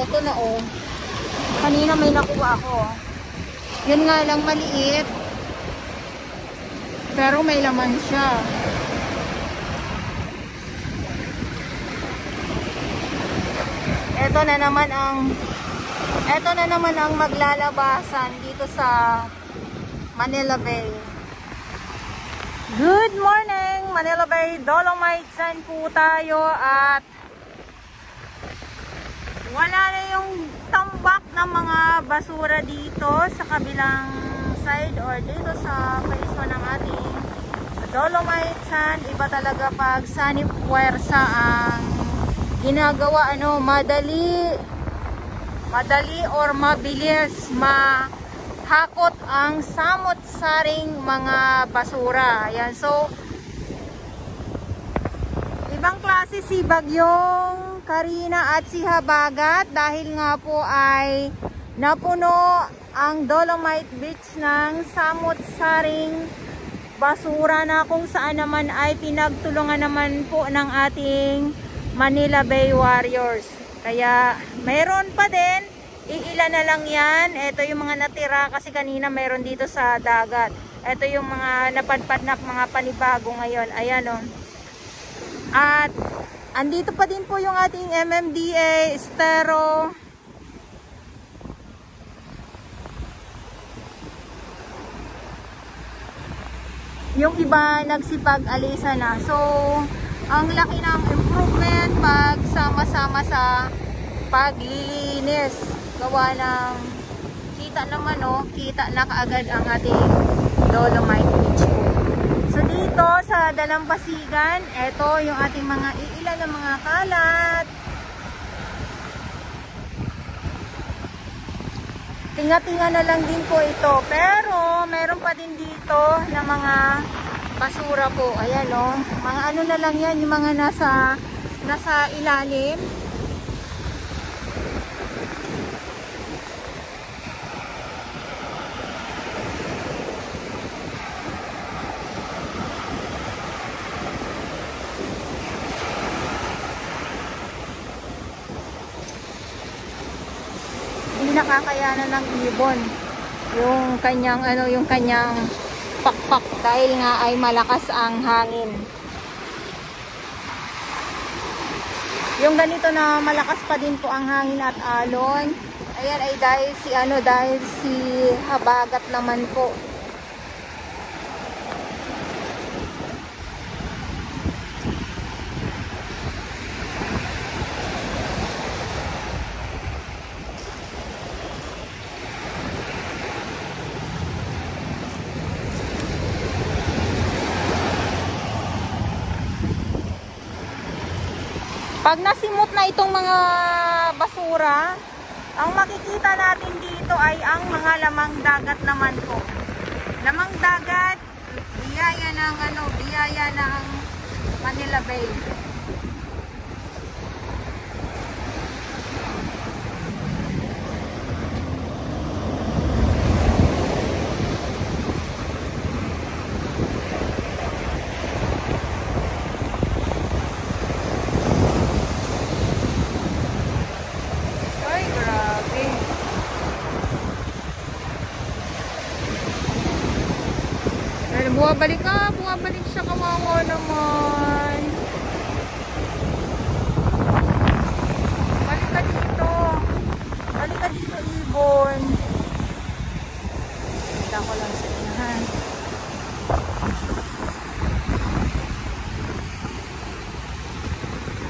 Ito na oh. Kanina may nakuha ako. Yun nga lang maliit. Pero may laman siya. Ito na naman ang maglalabasan dito sa Manila Bay. Good morning, Manila Bay. Dolomite Sand po tayo at wala na yung tambak ng mga basura dito sa kabilang side or dito sa phase 1 ng ating Dolomite Sand. Iba talaga pag sunny puwersa ang ginagawa, madali or mabilis mahakot ang samot-saring mga basura. Ayan, so ibang klase si Bagyong Karina at si Habagat dahil nga po ay napuno ang Dolomite Beach ng samot-saring basura na kung saan naman ay pinagtulungan naman po ng ating Manila Bay Warriors. Kaya mayroon pa din, iilan na lang yan. Ito yung mga natira kasi kanina mayroon dito sa dagat. Ito yung mga napadpad na mga panibago ngayon. Ayan o. At andito pa din po yung ating MMDA, Estero. Yung iba nagsipag-alisa na. So, ang laki ng improvement pag sama-sama sa paglilinis. Gawa ng kita naman kita na kaagad ang ating Dolomite Beach po. So dito sa Dalampasigan, ito yung ating mga iilan ng mga kalat. Tinga-tinga na lang din po ito. Pero meron pa din dito na mga basura po. Ayan mga ano na lang yan, yung mga nasa ilalim. Hindi nakakayanan ng ibon yung kanyang pakpak dahil nga ay malakas ang hangin. Yung ganito na malakas pa din po ang hangin at alon. Ayan ay dahil si Habagat naman po. Pag nasimot na itong mga basura, ang makikita natin dito ay ang mga lamang dagat naman po. Lamang dagat, biyaya ng Manila Bay. Bumabalik siya, kawawa naman. Balik ka dito, ibon. Kita ko lang sa inahan.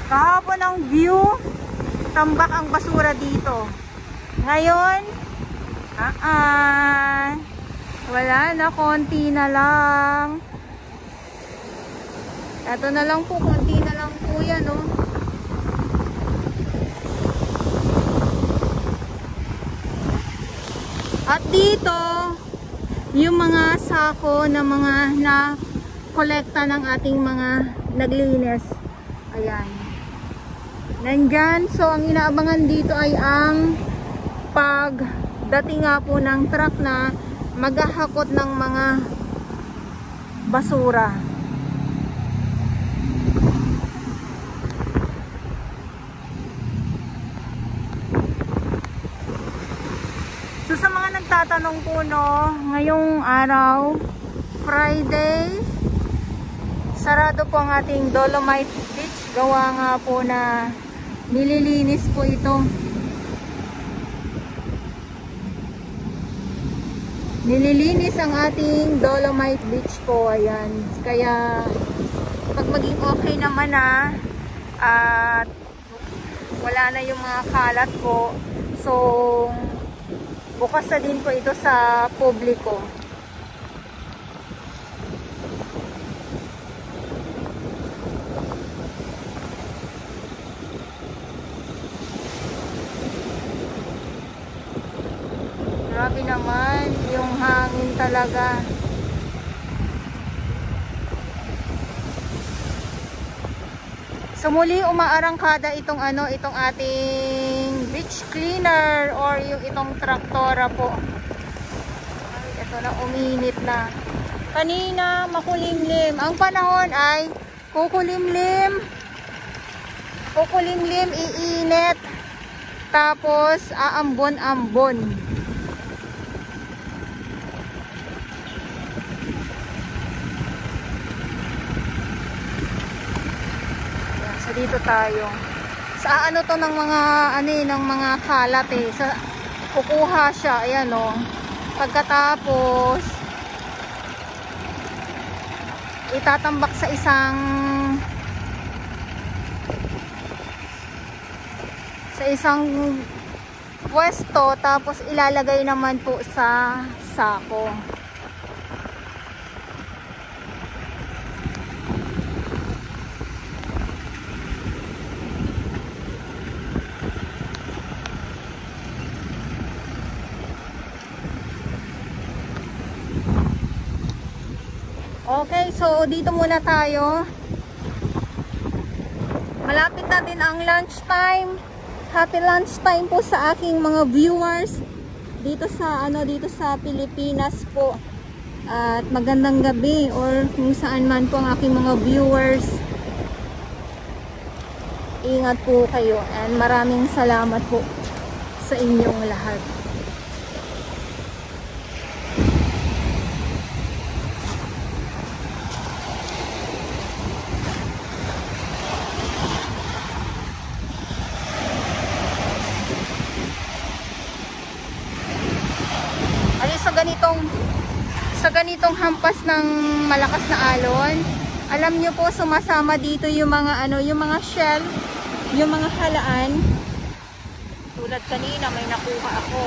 Kahapon ang view, tambak ang basura dito. Ngayon, wala na, konti na lang. Ito na lang po, konti na lang po yan, At dito, yung mga sako na mga na-kolekta ng ating mga naglinis. Ayan. Nandyan, so ang inaabangan dito ay ang pagdating nga po ng truck na maghahakot ng mga basura. nagtatanong po, no, ngayong araw, Friday, sarado po ang ating Dolomite Beach. Gawa nga po na nililinis po ito. Nililinis ang ating Dolomite Beach po. Ayan. Kaya, pag maging okay naman na, at wala na yung mga kalat po, so, bukas na din po ito sa publiko. Grabe naman yung hangin talaga. So muli umaarangkada itong itong ating beach cleaner or yung itong traktora po. Ay, ito na, uminit na. Kanina makulimlim. Ang panahon ay kukulimlim. Kukulimlim, iinit. Tapos aambon-ambon. So dito tayo. Sa to ng mga ng mga kalat sa kukuha siya, ayan oh. Pagkatapos itatambak sa isang pwesto, tapos ilalagay naman po sa sako. Okay, so dito muna tayo. Malapit na din ang lunch time. Happy lunch time po sa aking mga viewers dito sa Pilipinas po. At magandang gabi or kung saan man po ang aking mga viewers. Ingat po kayo and maraming salamat po sa inyong lahat. Sa ganitong hampas ng malakas na alon, alam nyo po sumasama dito yung mga yung mga shell, yung mga halaan. Tulad kanina may nakuha ako.